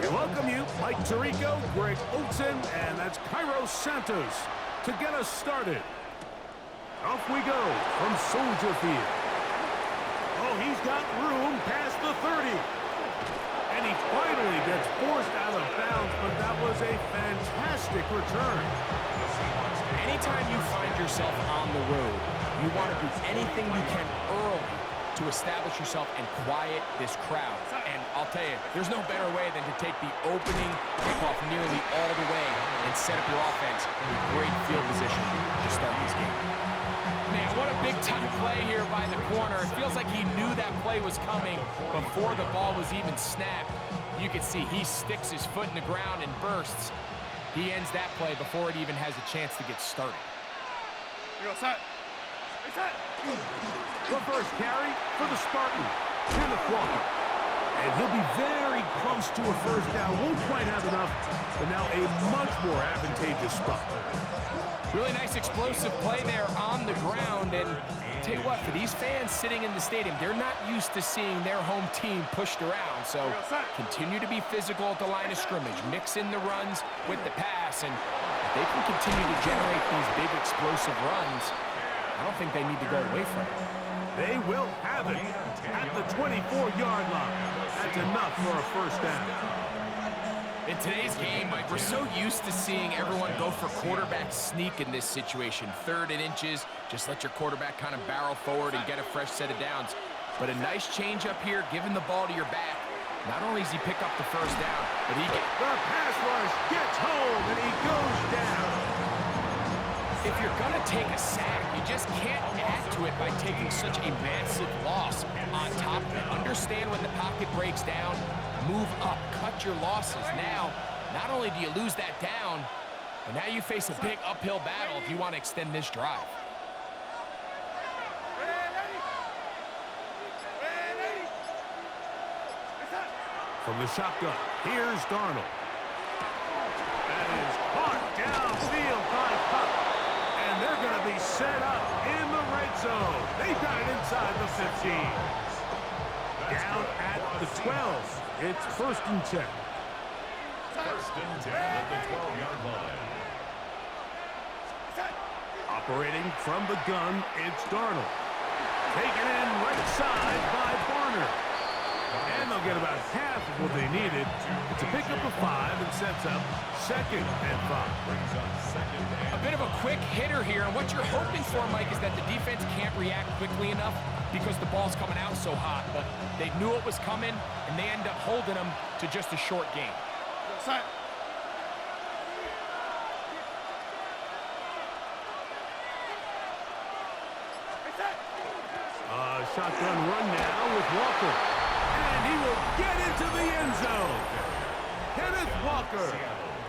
We welcome you, Mike Tirico, Greg Olson, and that's Cairo Santos to get us started. Off we go from Soldier Field. Oh, he's got room past the 30. And he finally gets forced out of bounds, but that was a fantastic return. Anytime you find yourself on the road, you want to do anything you can early to establish yourself and quiet this crowd. And I'll tell you, there's no better way than to take the opening kickoff nearly all the way and set up your offense with great field position to start this game. Man, what a big-time play here by the corner. It feels like he knew that play was coming before the ball was even snapped. You can see he sticks his foot in the ground and bursts. He ends that play before it even has a chance to get started. The first carry for the Spartan, Kenneth Walker. And he'll be very close to a first down. Won't quite have enough, but now a much more advantageous spot. Really nice explosive play there on the ground. And tell you what, for these fans sitting in the stadium, they're not used to seeing their home team pushed around. So continue to be physical at the line of scrimmage. Mix in the runs with the pass. And if they can continue to generate these big explosive runs, I don't think they need to go away from it. They will have it at the 24-yard line. That's enough for a first down. In today's game, Mike, we're so used to seeing everyone go for quarterback sneak in this situation. 3rd and inches, just let your quarterback kind of barrel forward and get a fresh set of downs. But a nice change up here, giving the ball to your back. Not only does he pick up the first down, but he gets... The pass rush gets home, and he goes down. If you're going to take a sack, you just can't add to it by taking such a massive loss on top of it. Understand when the pocket breaks down, move up, cut your losses. Now, not only do you lose that down, but now you face a big uphill battle if you want to extend this drive. From the shotgun, here's Darnold. That is caught downfield by Kupp. And they're going to be set up in the red zone. They've got it inside the 15. Down at the 12. It's 1st and 10. 1st and 10 at the 12-yard line. Operating from the gun, it's Darnold. Taken in right side by Barner. And they'll get about half of what they needed. It's a pickup of 5 and sets up 2nd and 5. A bit of a quick hitter here, and what you're hoping for, Mike, is that the defense can't react quickly enough because the ball's coming out so hot. But they knew it was coming, and they end up holding them to just a short game. Shotgun run now with Walker. And he will get into the end zone. Kenneth Walker.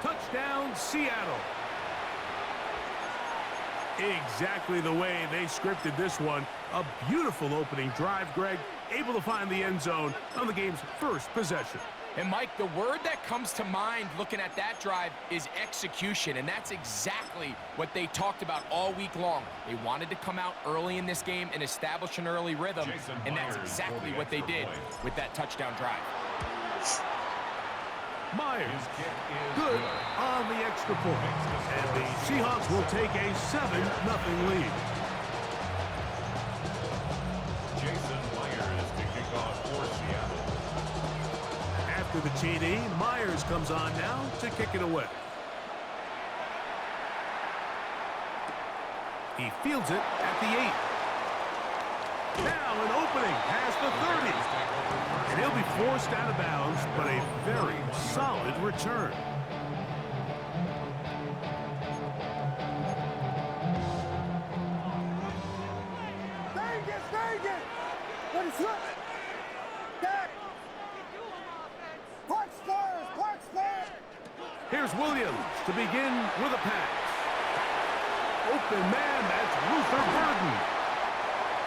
Touchdown, Seattle. Exactly the way they scripted this one. A beautiful opening drive, Greg. Able to find the end zone on the game's first possession. And, Mike, the word that comes to mind looking at that drive is execution, and that's exactly what they talked about all week long. They wanted to come out early in this game and establish an early rhythm, and that's exactly what they did with that touchdown drive. Myers, good on the extra point, and the Seahawks will take a 7-0 lead. Jason Myers to kick off for Seattle. After the TD, Myers comes on now to kick it away. He fields it at the 8. Now an opening past the 30. And he'll be forced out of bounds, but a very solid return. What is that? Here's Williams to begin with a pass. Open man, that's Luther Burden.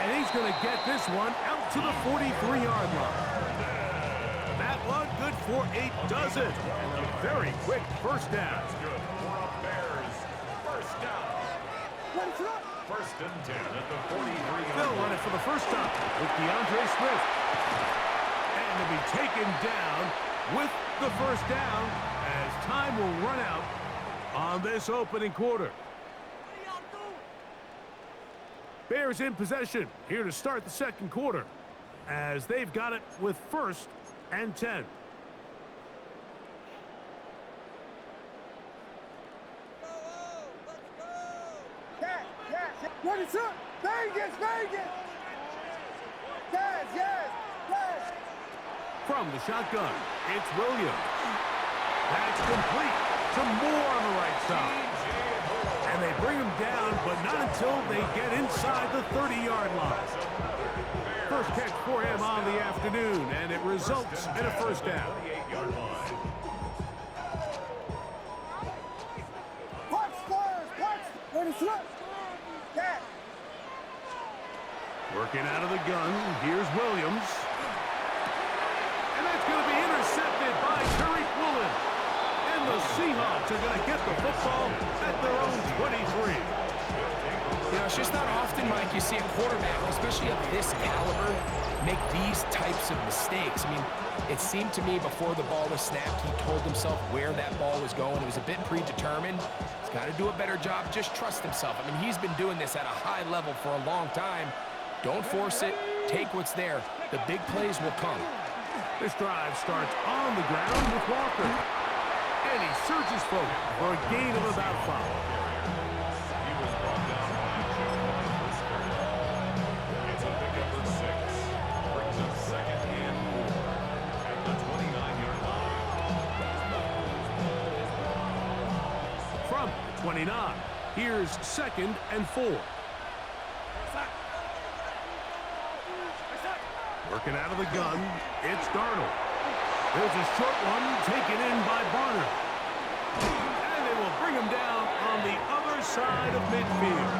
And he's going to get this one out to the 43-yard line. That one good for a dozen. And a very quick first down. Good for a Bears first down. 1st and 10 at the 43-yard They'll line. run it for the first time with DeAndre Swift. And to be taken down with the first down as time will run out on this opening quarter. Bears in possession here to start the second quarter as they've got it with 1st and 10. What is up? Vegas, Vegas! Yes, yes, yes! From the shotgun, it's Williams. That's complete to Moore on the right side. And they bring him down, but not until they get inside the 30-yard line. First catch for him on the afternoon, and it results in a first down. Punch, Spurs, punch! What is up? Yes! Working out of the gun, here's Williams. And that's going to be intercepted by Tariq Woolen. And the Seahawks are going to get the football at their own 23. You know, it's just not often, Mike, you see a quarterback, especially of this caliber, make these types of mistakes. I mean, it seemed to me before the ball was snapped, he told himself where that ball was going. It was a bit predetermined. He's got to do a better job. Just trust himself. I mean, he's been doing this at a high level for a long time. Don't force it. Take what's there. The big plays will come. This drive starts on the ground with Walker. And he surges forward for a gain of about 5. He was brought down by Joe Whisper. It's a pickup for 6. Brings up 2nd and 4 at the 29-yard line. From the 29, here's 2nd and 4. Working out of the gun, it's Darnold. There's a short one taken in by Barner. And they will bring him down on the other side of midfield.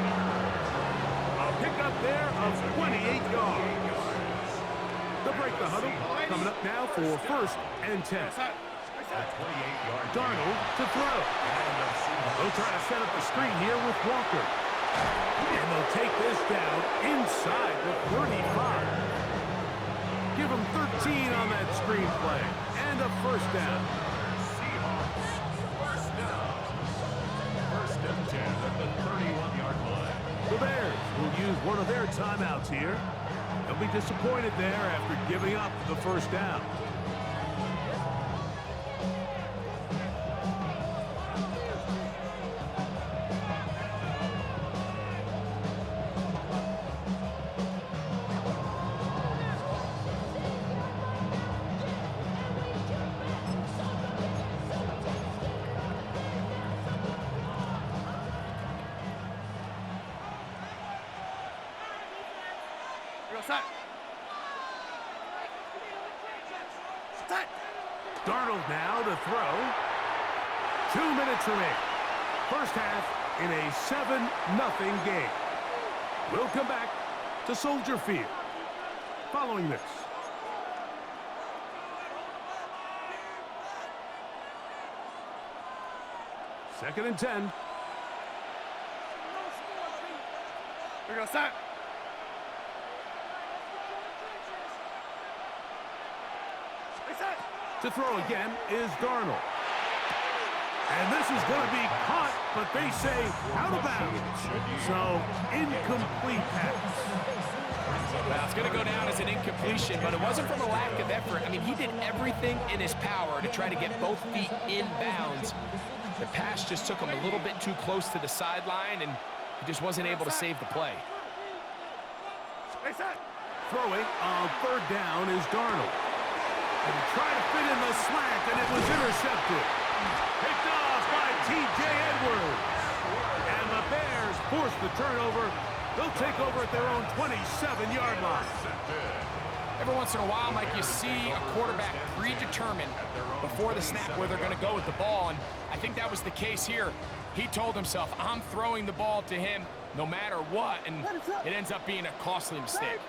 A pickup there of 28 yards. They'll break the huddle. Coming up now for 1st and 10. Darnold to throw. They'll try to set up the screen here with Walker. And they'll take this down inside the 35. Give him 13 on that screenplay. And a first down. Seahawks, first down. 1st and 10 at the 31-yard line. The Bears will use one of their timeouts here. They'll be disappointed there after giving up the first down. Darnold now to throw. 2 minutes remain. First half in a 7-0 game. We'll come back to Soldier Field following this. Second and 10. We're going to start. To throw again is Darnold. And this is going to be caught, but they say out of bounds. So, incomplete pass. Well, it's going to go down as an incompletion, but it wasn't from a lack of effort. I mean, he did everything in his power to try to get both feet in bounds. The pass just took him a little bit too close to the sideline, and he just wasn't able to save the play. Throwing on 3rd down is Darnold. And he tried to fit in the slant, and it was intercepted. Picked off by T.J. Edwards. And the Bears force the turnover. They'll take over at their own 27-yard line. Every once in a while, Mike, you see a quarterback predetermined before the snap where they're going to go with the ball, and I think that was the case here. He told himself, I'm throwing the ball to him no matter what, and it ends up being a costly mistake.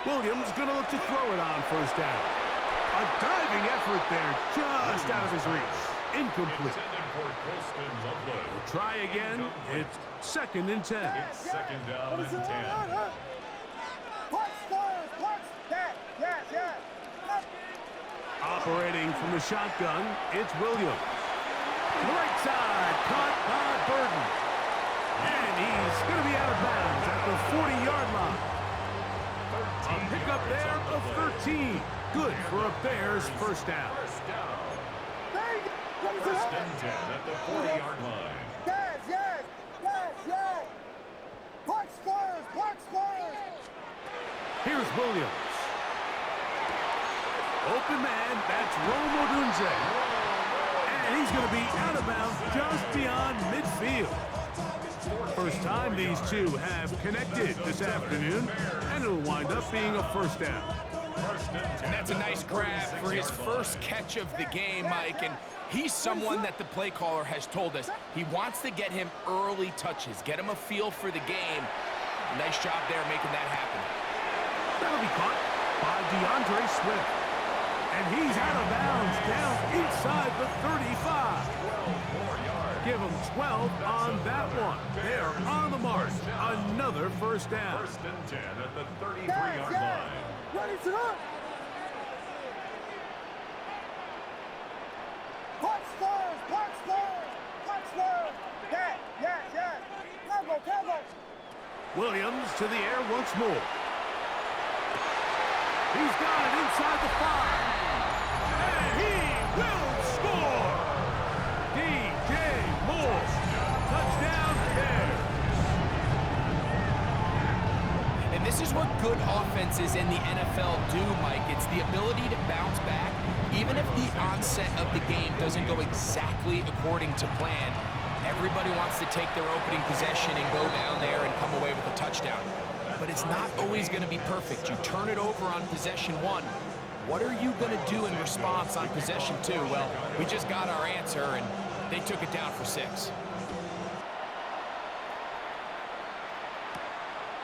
Williams going to look to throw it on 1st down. A diving effort there, just out of his reach. Incomplete. We'll try again. It's 2nd and 10. It's 2nd down and 10. Punch, Spurs, punch! Yes, yes, yes! Operating from the shotgun, it's Williams. To the right side, caught by Burton. And he's going to be out of bounds at the 40-yard line. A pickup there of 13. Good for a Bears first down. First and 10 at the 40-yard line. Yes, yes, yes, yes. Punch squares, punch squares. Here's Williams. Open man, that's Rome Odunze. And he's going to be out of bounds just beyond midfield. First time these two have connected this afternoon, and it'll wind up being a first down. And that's a nice grab for his first catch of the game, Mike. And he's someone that the play caller has told us he wants to get him early touches, get him a feel for the game. Nice job there making that happen. That'll be caught by DeAndre Swift. And he's out of bounds down inside the 35. Give him 12 on that one. They're on the mark. Another first down. First and 10 at the Yes, 33-yard yes. line. Ready to run. Punch squares, punch squares, punch squares. Yes, yes, yes. Tempo, tempo. Williams to the air once more. He's got it inside the 5. And he will score. DJ Moore. Touchdown Bears. And this is what good offenses in the NFL do, Mike. It's the ability to bounce back, even if the onset of the game doesn't go exactly according to plan. Everybody wants to take their opening possession and go down there and come away with a touchdown. But it's not always going to be perfect. You turn it over on possession 1. What are you going to do in response on possession 2? Well, we just got our answer, and they took it down for 6.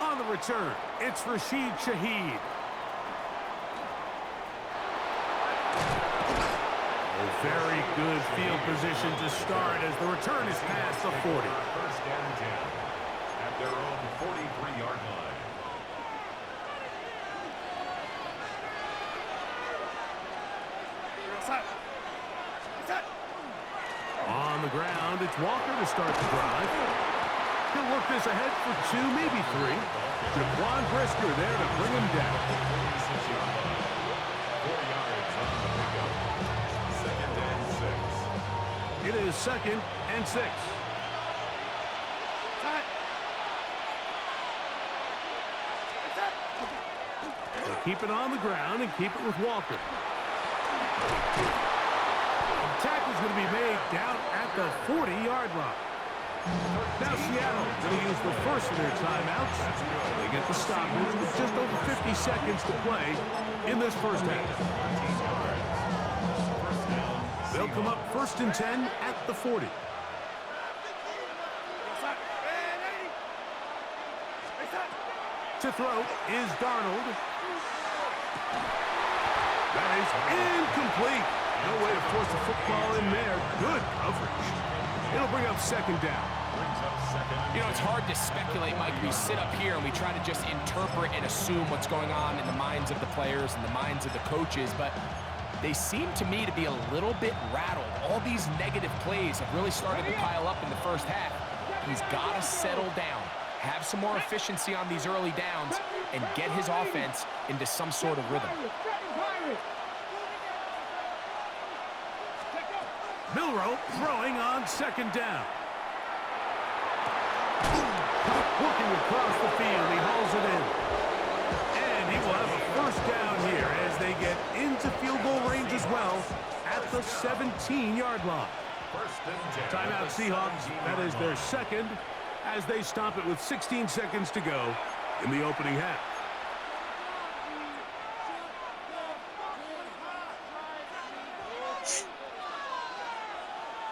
On the return, it's Rashid Shaheed. A very good field position to start as the return is past the 40. First and 10 at their own 43-yard line. On the ground, it's Walker to start the drive. He'll work this ahead for 2, maybe 3. Jaquan Brisker there to bring him down. 46-yard line. 4 yards on the pickup. Second and 6. It is second and 6. They keep it on the ground and keep it with Walker. The tackle's going to be made down at the 40-yard line. Now Seattle going to use the first of their timeouts. They get the stoppage with just over 50 seconds to play in this first half. They'll come up first and 10 at the 40. To throw is Darnold. That is incomplete. No way to force the football in there. Good coverage. It'll bring up second down. You know, it's hard to speculate, Mike. We sit up here and we try to just interpret and assume what's going on in the minds of the players and the minds of the coaches, but they seem to me to be a little bit rattled. All these negative plays have really started to pile up in the first half. He's got to settle down, have some more efficiency on these early downs, and get his offense into some sort of rhythm. Milroe throwing on second down. Working across the field, he hauls it in. And he will have a first down here as they get into field goal range as well at the 17-yard line. Timeout Seahawks, that is their second, as they stop it with 16 seconds to go in the opening half.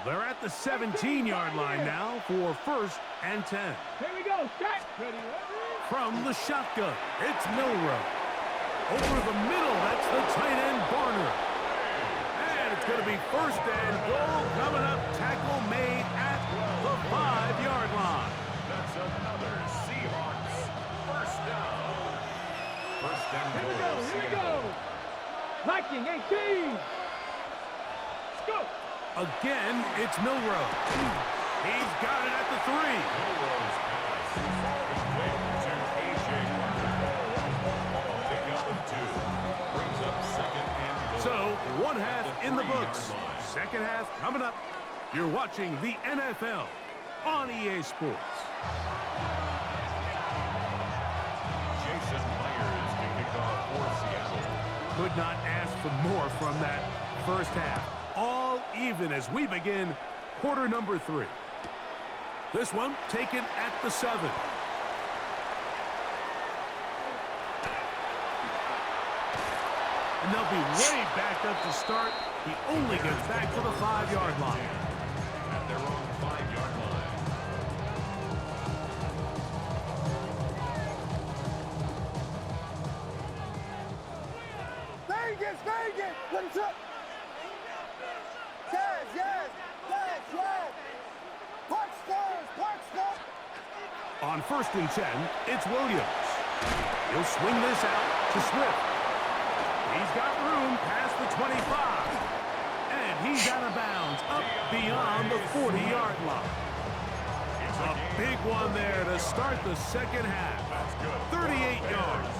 They're at the 17-yard line now for first and 10. Here we go. Start. From the shotgun, it's Milroe. Over the middle, that's the tight end Barner. And it's going to be first and goal coming up. Tackle made at the 5-yard line. That's another Seahawks first down. First and goal. Here we go. Viking 18. Again, it's Milroe. He's got it at the 3. Milroe's pass. Complete to A.J. Carter. Pick up of 2. Brings up second and goal. So, one half At the in the 3-yard books. line. Second half coming up. You're watching the NFL on EA Sports. Jason Myers to kick off for Seattle. Could not ask for more from that first half. All even as we begin quarter number 3. This one taken at the 7. And they'll be way backed up to start. He only gets back to the 5-yard line. At their own 5-yard line. Vegas, Vegas! What's up? Yes, yes, yes, yes! Park stars, park stars! On 1st and 10, it's Williams. He'll swing this out to Swift. He's got room past the 25. And he's out of bounds up beyond the 40-yard line. A big one there to start the second half. That's good. 38 yards.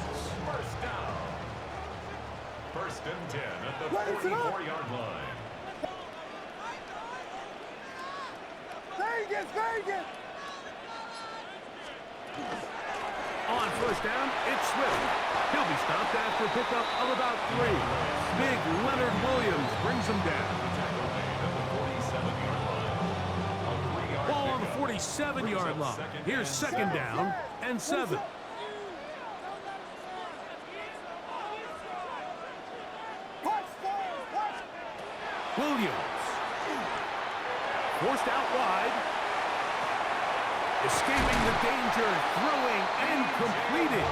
First down. First and 10 at the Raise it up. 44-yard line. Vegas, Vegas! On 1st down, it's Swift. He'll be stopped after a pickup of about 3. Big Leonard Williams brings him down. Tackle made at the 47-yard line. A 3-yard Ball on the pickup. 47-yard line. Here's second down and 7. Park stars, park Williams. Forced out wide. Escaping the danger, throwing and completing.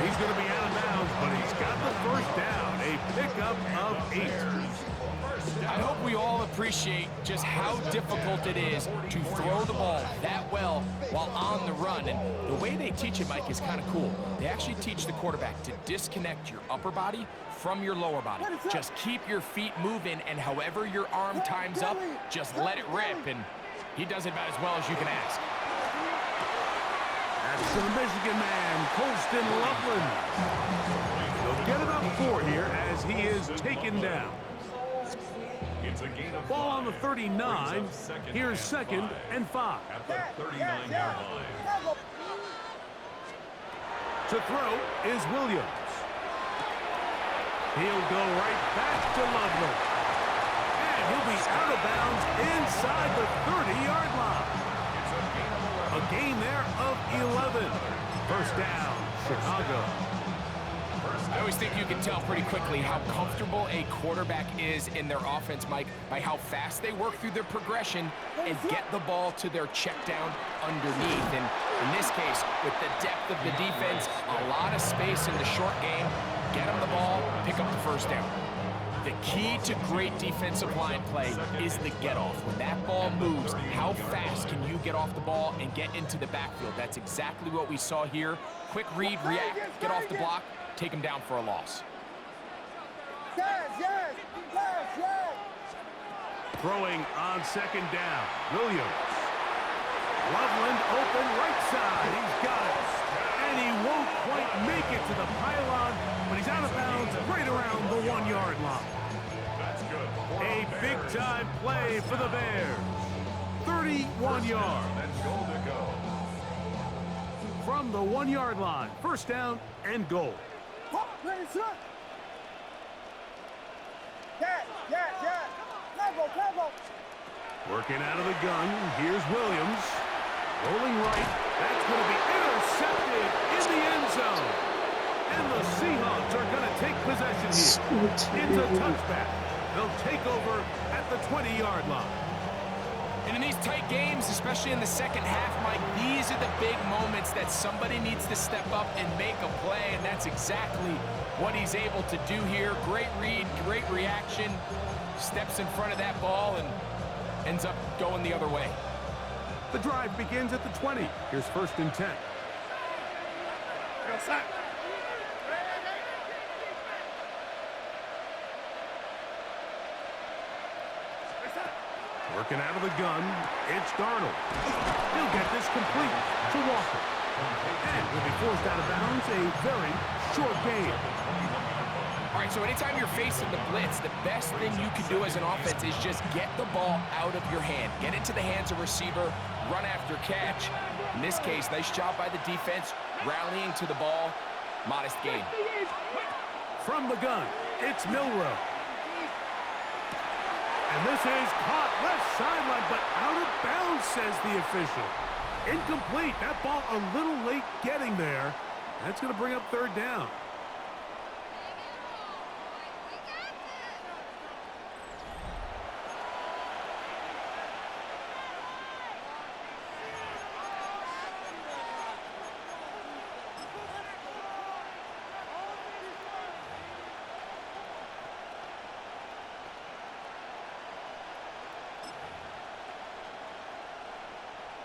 He's going to be out of bounds, but he's got the first down. A pickup of 8. I hope we all appreciate just how difficult it is to throw the ball that well while on the run. And the way they teach it, Mike, is kind of cool. They actually teach the quarterback to disconnect your upper body from your lower body. Just keep your feet moving, and however your arm times up, just let it rip. And he does it about as well as you can ask. That's the Michigan man, Colston Loveland. He'll get it up 4 here as he is taken down. It's a gain of Ball on the 5. 39. Brings up second Here's and second 5. and 5. At the 39-yard line. To throw is Williams. He'll go right back to Loveland. And he'll be out of bounds inside the 30-yard line. It's a gain of 11. A gain there of 11. First down, Chicago. I always think you can tell pretty quickly how comfortable a quarterback is in their offense, Mike, by how fast they work through their progression and get the ball to their check down underneath. And in this case, with the depth of the defense, a lot of space in the short game, get them the ball, pick up the first down. The key to great defensive line play is the get-off. When that ball moves, how fast can you get off the ball and get into the backfield? That's exactly what we saw here. Quick read, react, get off the block, take him down for a loss. Yes, yes, yes, yes! Throwing on second down, Williams. Loveland open right side. He's got it. And he won't quite make it to the pylon, but he's out of bounds right around the 1-yard line. That's good. A big-time play for the Bears. 31 yards. And goal to go. From the 1-yard line. First down and goal. Raise up! Yes, yes, yes! Level, level! Working out of the gun. Here's Williams. Rolling right. That's going to be intercepted in the end zone. And the Seahawks are going to take possession here. It's a touchback. They'll take over at the 20-yard line. And in these tight games, especially in the second half, Mike, these are the big moments that somebody needs to step up and make a play, and that's exactly what he's able to do here. Great read, great reaction, steps in front of that ball and ends up going the other way. The drive begins at the 20. Here's first and 10. Working out of the gun, it's Darnold. He'll get this complete to Walker. And will be forced out of bounds, a very short gain. All right, so anytime you're facing the blitz, the best thing you can do as an offense is just get the ball out of your hand. Get into the hands of receiver, run after catch. In this case, nice job by the defense, rallying to the ball. Modest gain. From the gun, it's Milroe. And this is caught left sideline, but out of bounds, says the official. Incomplete. That ball a little late getting there. That's going to bring up third down.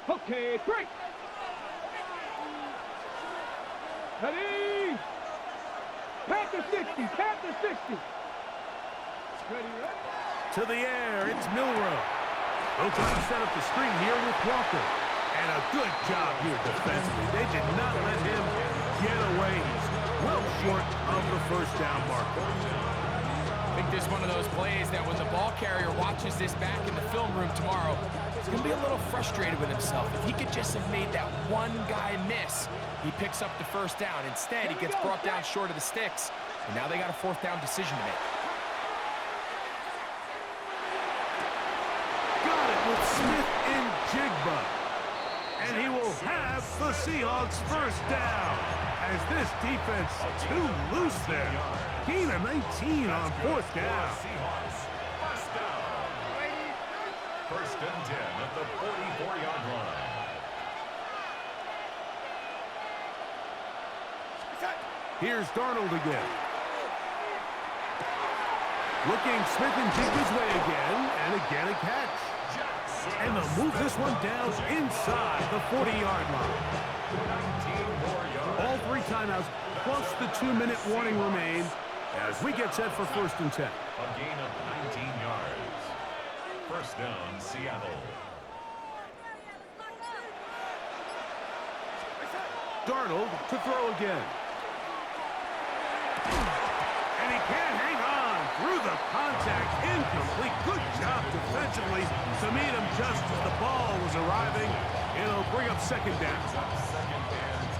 Okay, break. Ready? Panther 60, Panther 60. Ready, right? To the air, it's Milroe. They'll try to set up the screen here with Walker. And a good job here defensively. They did not let him get away. He's well short of the first down marker. I think this is one of those plays that when the ball carrier watches this back in the film room tomorrow, he's going to be a little frustrated with himself. If he could just have made that one guy miss, he picks up the first down. Instead, he gets brought down short of the sticks, and now they got a fourth down decision to make. Got it with Smith in Jigba. And he will have the Seahawks first down. As this defense too loose there. Gain of 19 on fourth down. Seahawks, first down. First and 10 at the 44-yard line. Here's Darnold again. Looking Smith and Jigba's way again, and again a catch. And they'll move this one down inside the 40-yard line. 19 more yards. All three timeouts plus the 2-minute warning remain as we get set for first and 10. A gain of 19 yards. First down, Seattle. Darnold to throw again. And he can't hang on through the contact. Incomplete. Good job defensively to meet him just as the ball was arriving. It'll bring up second down.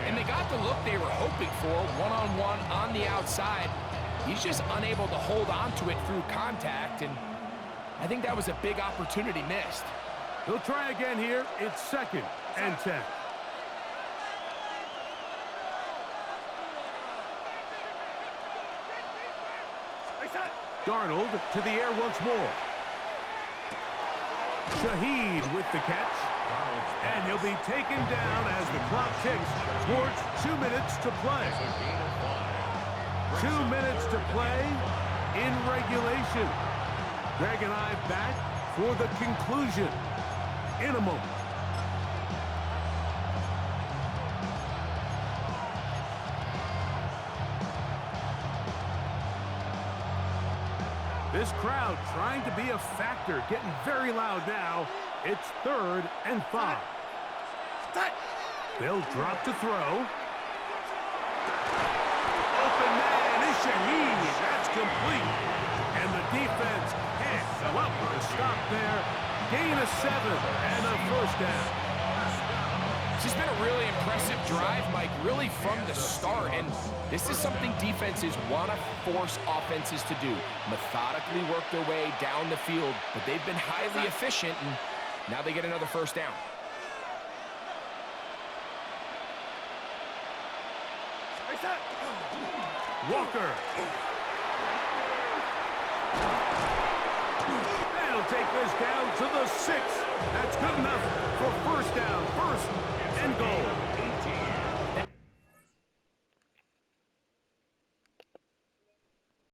And they got the look they were hoping for, one-on-one on the outside. He's just unable to hold on to it through contact, and I think that was a big opportunity missed. He'll try again here. It's second and 10. Darnold to the air once more. Shaheed with the catch. And he'll be taken down as the clock ticks towards 2 minutes to play. 2 minutes to play in regulation. Greg and I back for the conclusion in a moment. This crowd trying to be a factor, getting very loud now. It's 3rd and 5. They'll drop to throw. Open man is Shaheed. That's complete. And the defense can't come up with a stop there. Gain of 7 and a first down. This has been a really impressive drive, Mike, really from the start. And this is something defenses want to force offenses to do. Methodically work their way down the field, but they've been highly efficient, and now they get another first down. Walker. And he'll take this down to the 6. That's good enough for first down. First and goal.